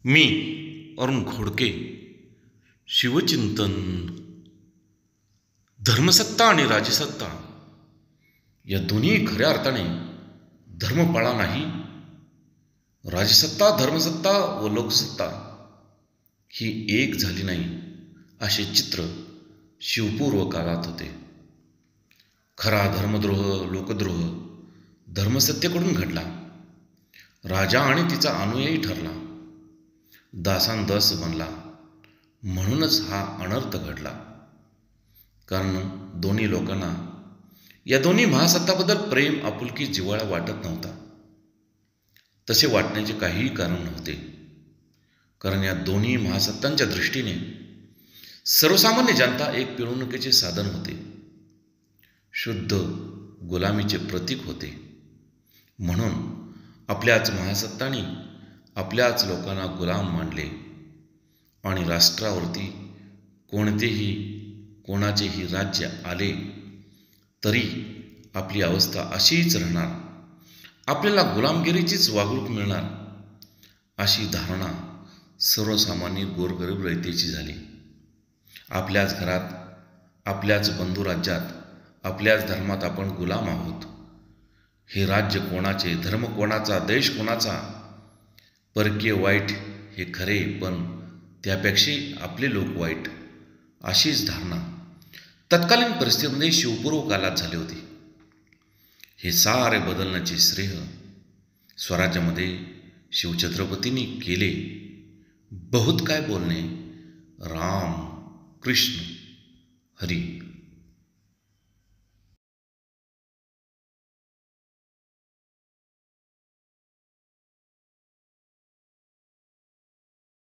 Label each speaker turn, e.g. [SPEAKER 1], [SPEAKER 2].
[SPEAKER 1] मी अरुण घोडके. शिवचिंतन. धर्मसत्ता आणि राजसत्ता या दोन्ही खऱ्या अर्थाने धर्मपाळा नाही. राजसत्ता, धर्मसत्ता व लोकसत्ता ही एक झाली नाही असे चित्र शिवपूर्व काळात होते. खरा धर्मद्रोह, लोकद्रोह धर्मसत्तेकडून घडला. राजा आणि तिचा अनुयायी ठरला, दासांदास बनला. म्हणूनच हा अनर्थ घडला. कारण दोन्ही लोकांना या दोन्ही महासत्ताबद्दल प्रेम, आपुलकी, जिव्हाळा वाटत नव्हता. तसे वाटण्याचे काहीही कारण नव्हते. कारण या दोन्ही महासत्तांच्या दृष्टीने सर्वसामान्य जनता एक पिळवणुकीचे साधन होते, शुद्ध गुलामीचे प्रतीक होते. म्हणून आपल्याच महासत्तांनी आपल्याच लोकांना गुलाम मानले आणि राष्ट्रावरती कोणाचेही राज्य आले तरी आपली अवस्था अशीच राहणार, आपल्याला गुलामगिरीचीच वागणूक मिळणार, अशी धारणा सर्वसामान्य गोरगरीब रयतेची झाली. आपल्याच घरात, आपल्याच बंधू राज्यात, आपल्याच धर्मात आपण गुलाम आहोत. हे राज्य कोणाचे, धर्म कोणाचा, देश कोणाचा, परकीय वाईट हे खरे, पण त्यापेक्षा आपले लोक वाईट, अशीच धारणा तत्कालीन परिस्थितीमध्ये शिवपूर्व काळात झाली होती. हे सारे बदलण्याचे श्रेय स्वराज्यामध्ये शिवछत्रपतींनी केले. बहुत काय बोलणे. राम कृष्ण हरी.